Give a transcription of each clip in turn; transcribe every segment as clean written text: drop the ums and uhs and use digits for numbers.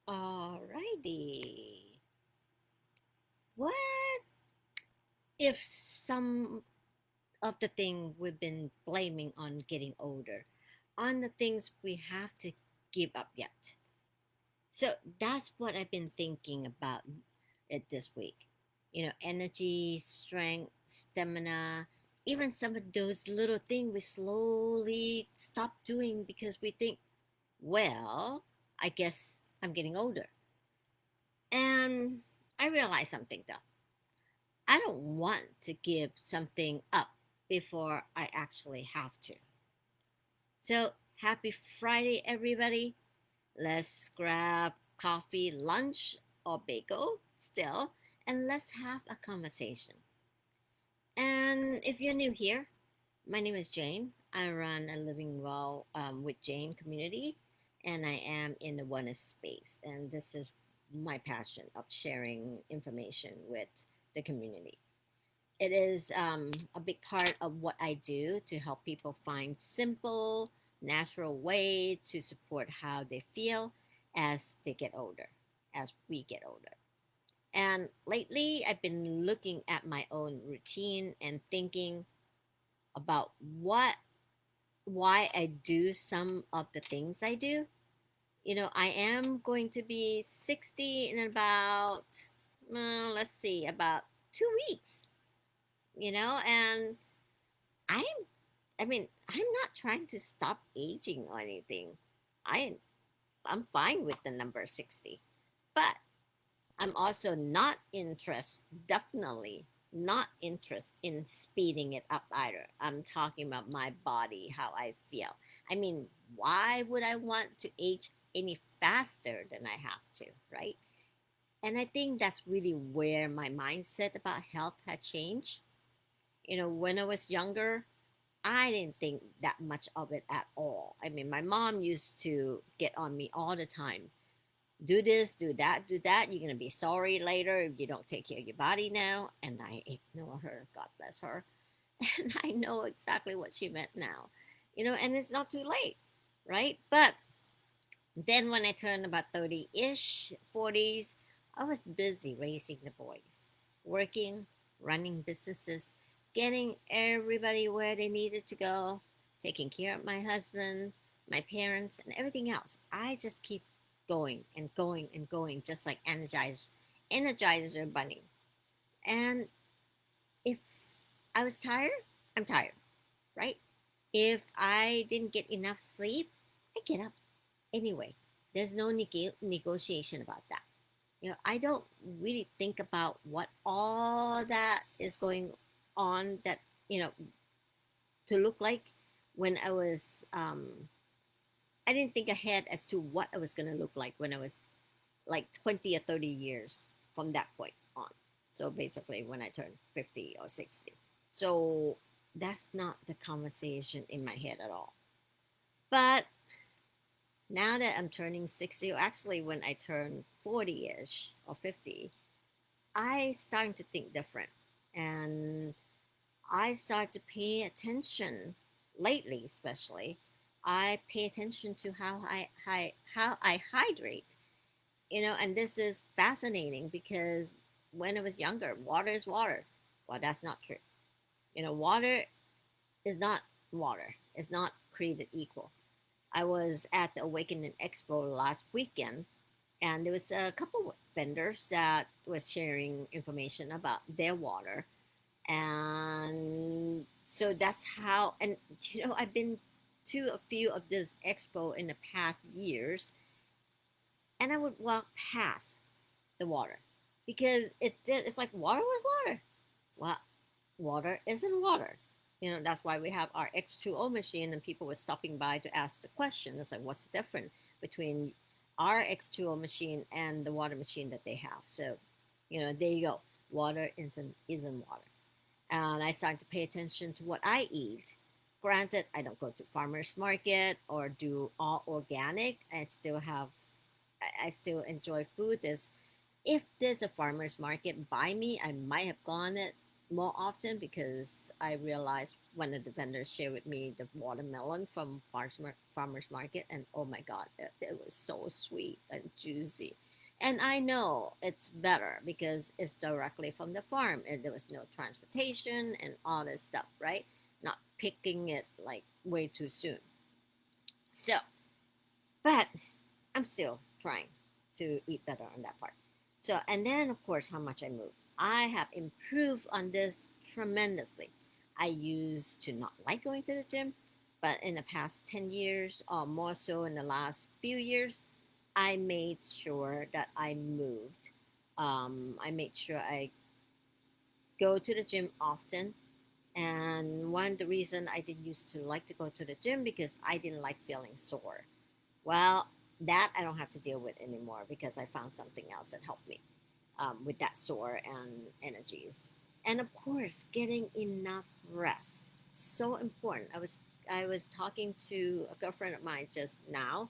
Alrighty. What if some of the thing we've been blaming on getting older, on the things we have to give up yet? So that's what I've been thinking about it this week. Energy, strength, stamina, even some of those little things we slowly stop doing because we think, well, I guess I'm getting older. And I realized something though. I don't want to give something up before I actually have to. So, happy Friday, everybody. Let's grab coffee, lunch, or bagel still, and let's have a conversation. And if you're new here, my name is Jane. I run a Living Well with Jane community, and I am in the wellness space. And this is my passion of sharing information with the community. It is a big part of what I do to help people find simple, natural way to support how they feel as they get older, as we get older. And lately, I've been looking at my own routine and thinking about why I do some of the things I do. I am going to be 60 in about, let's see, about 2 weeks, and I'm I'm not trying to stop aging or anything. I I'm fine with the number 60. But I'm also not interested, definitely not interested in speeding it up either. I'm talking about my body, how I feel. I mean, why would I want to age any faster than I have to, right? And I think that's really where my mindset about health had changed. When I was younger, I didn't think that much of it at all. I mean, my mom used to get on me all the time. Do this, do that, do that. You're going to be sorry later if you don't take care of your body now. And I ignore her. God bless her. And I know exactly what she meant now. And it's not too late, right? But then when I turned about 30 ish, 40s, I was busy raising the boys, working, running businesses, getting everybody where they needed to go, taking care of my husband, my parents, and everything else. I just keep going and going and going, just like Energizer Bunny. And if I was tired, I'm tired, right? If I didn't get enough sleep, I get up anyway. There's no negotiation about that. I don't really think about what all that is going on that, you know, to look like when I didn't think ahead as to what I was going to look like when I was like 20 or 30 years from that point on. So basically, when I turned 50 or 60. So that's not the conversation in my head at all. But now that I'm turning 60, or actually when I turn 40 ish or 50, I starting to think different. And I start to pay attention lately, especially. I pay attention to how I hydrate, and this is fascinating because when I was younger, water is water. Well, that's not true. Water is not water. It's not created equal. I was at the Awakening Expo last weekend, and there was a couple of vendors that was sharing information about their water, and so that's how. And I've been to a few of this expo in the past years, and I would walk past the water because it's like water was water. Well, water isn't water. That's why we have our X2O machine, and people were stopping by to ask the question. It's like, what's the difference between our X2O machine and the water machine that they have? So, there you go. Water isn't water. And I started to pay attention to what I eat. Granted, I don't go to farmers market or do all organic. I still enjoy food. If there's a farmers market by me, I might have gone it more often because I realized one of the vendors shared with me the watermelon from farmers market, and oh my god, it was so sweet and juicy. And I know it's better because it's directly from the farm and there was no transportation and all this stuff, right? Not picking it like way too soon. So, but I'm still trying to eat better on that part. So, and then of course, how much I move. I have improved on this tremendously. I used to not like going to the gym, but in the past 10 years, or more so in the last few years, I made sure that I moved. I made sure I go to the gym often. And one of the reason I didn't used to like to go to the gym because I didn't like feeling sore. Well, that I don't have to deal with anymore because I found something else that helped me with that sore and energies. And of course, getting enough rest, so important. I was talking to a girlfriend of mine just now,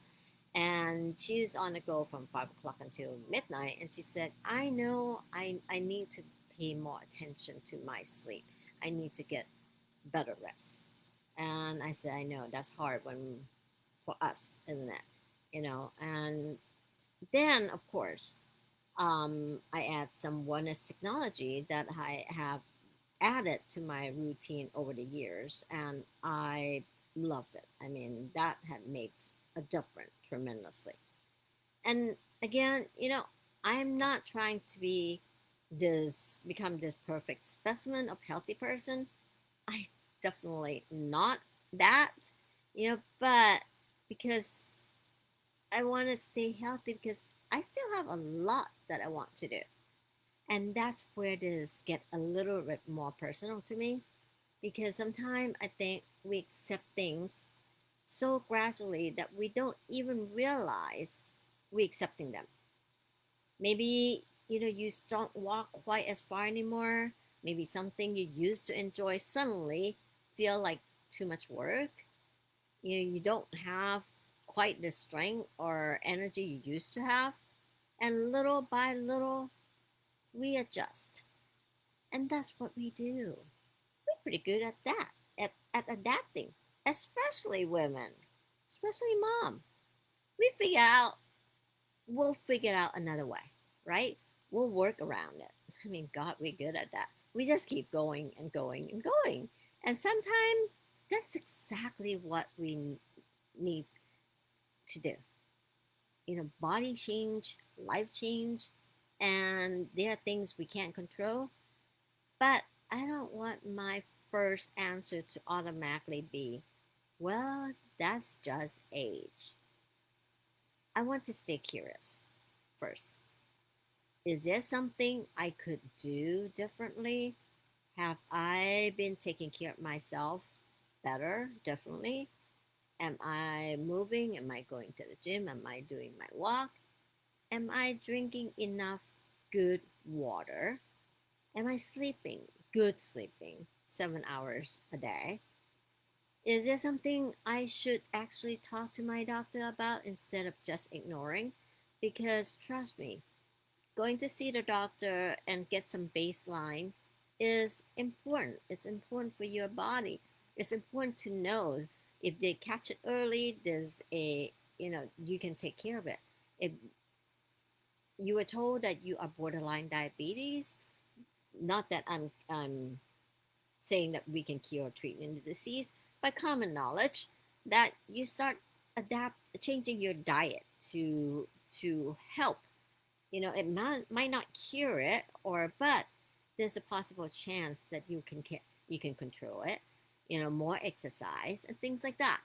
and she's on the go from 5 o'clock until midnight. And she said, "I know I need to pay more attention to my sleep. I need to get better rest." And I said, "I know that's hard when for us, isn't it? And then of course, I add some wellness technology that I have added to my routine over the years, and I loved it. I mean, that had made a difference tremendously. And again, I'm not trying to become this perfect specimen of healthy person. I definitely not that, but because I want to stay healthy because I still have a lot that I want to do. And that's where this get a little bit more personal to me because sometimes I think we accept things so gradually that we don't even realize we accepting them. Maybe, you don't walk quite as far anymore. Maybe something you used to enjoy suddenly feel like too much work. You don't have quite the strength or energy you used to have. And little by little, we adjust. And that's what we do. We're pretty good at that, at adapting, especially women, especially mom. We figure out, we'll figure out another way, right? We'll work around it. I mean, God, we're good at that. We just keep going and going and going. And sometimes that's exactly what we need to do. Body change, life change, and there are things we can't control. But I don't want my first answer to automatically be, well, that's just age. I want to stay curious first. Is there something I could do differently? Have I been taking care of myself better, differently? Am I moving? Am I going to the gym? Am I doing my walk? Am I drinking enough good water? Am I sleeping? Good sleeping, 7 hours a day? Is there something I should actually talk to my doctor about instead of just ignoring? Because trust me, going to see the doctor and get some baseline is important. It's important for your body. It's important to know if they catch it early, you can take care of it. If you were told that you are borderline diabetes, not that I'm saying that we can cure or treatment the disease, by common knowledge that you start adapt changing your diet to help. It might not cure it, but there's a possible chance that you can control it. More exercise and things like that,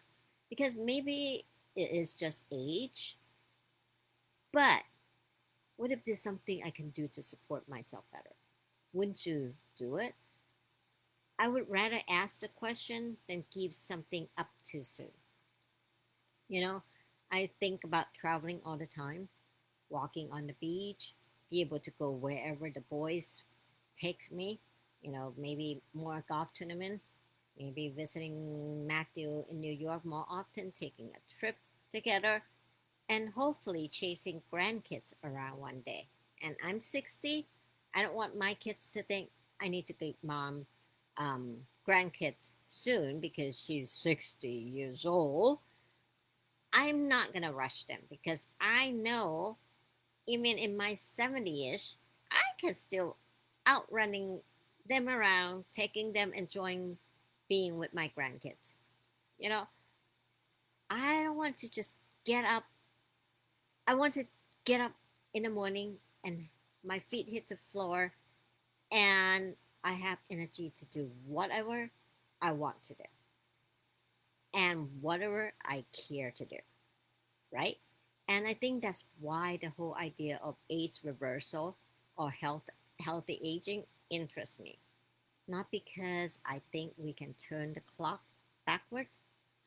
because maybe it is just age, but what if there's something I can do to support myself better? Wouldn't you do it? I would rather ask the question than give something up too soon. You know, I think about traveling all the time, walking on the beach, be able to go wherever the boys takes me. Maybe more golf tournament, maybe visiting Matthew in New York more often, taking a trip together, and hopefully chasing grandkids around one day. And I'm 60. I don't want my kids to think, I need to get mom grandkids soon because she's 60 years old. I'm not gonna rush them because I know even in my 70-ish, I can still outrunning them around, taking them, enjoying being with my grandkids. You know, I don't want to just get up. I want to get up in the morning and my feet hit the floor and I have energy to do whatever I want to do and whatever I care to do, right? And I think that's why the whole idea of age reversal or healthy aging interests me. Not because I think we can turn the clock backward.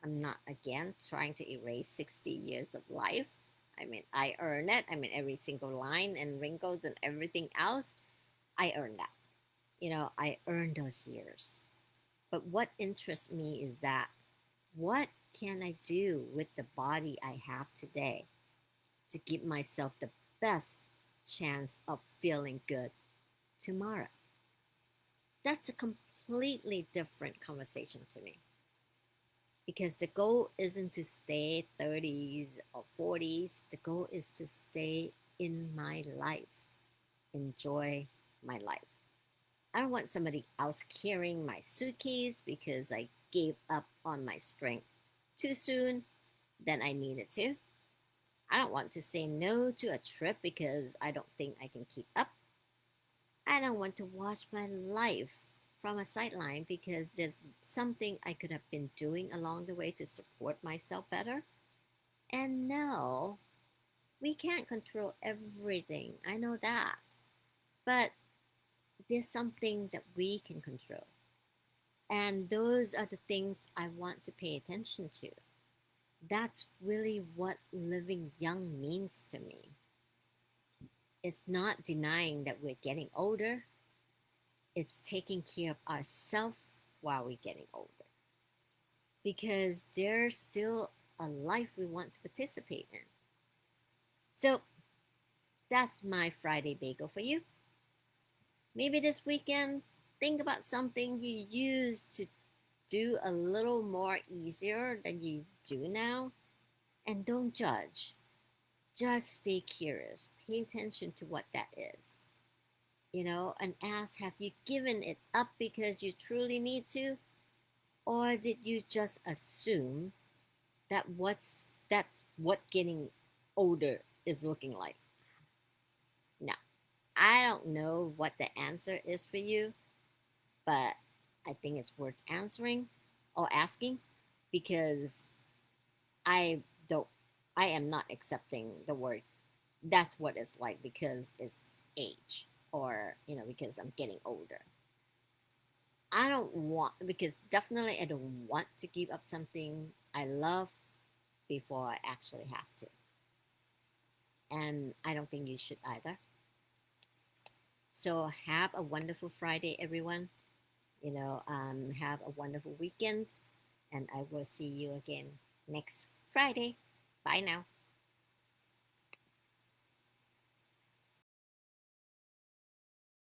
I'm not again trying to erase 60 years of life. I mean, I earn it. I mean, every single line and wrinkles and everything else, I earned that. I earned those years. But what interests me is that what can I do with the body I have today to give myself the best chance of feeling good tomorrow? That's a completely different conversation to me because the goal isn't to stay 30s or 40s. The goal is to stay in my life, enjoy my life. I don't want somebody else carrying my suitcase because I gave up on my strength too soon than I needed to. I don't want to say no to a trip because I don't think I can keep up. I don't want to watch my life from a sideline because there's something I could have been doing along the way to support myself better. And no, we can't control everything. I know that. But there's something that we can control. And those are the things I want to pay attention to. That's really what living young means to me. It's not denying that we're getting older, it's taking care of ourselves while we're getting older. Because there's still a life we want to participate in. So that's my Friday bagel for you. Maybe this weekend, think about something you used to do a little more easier than you do now. And don't judge. Just stay curious. Pay attention to what that is. And ask, have you given it up because you truly need to? Or did you just assume that's what getting older is looking like? Now, I don't know what the answer is for you, but I think it's worth answering or asking because I don't I am not accepting the word that's what it's like because it's age or because I'm getting older. I don't want because definitely I don't want to give up something I love before I actually have to. And I don't think you should either. So have a wonderful Friday, everyone. Have a wonderful weekend, and I will see you again next Friday. Bye now.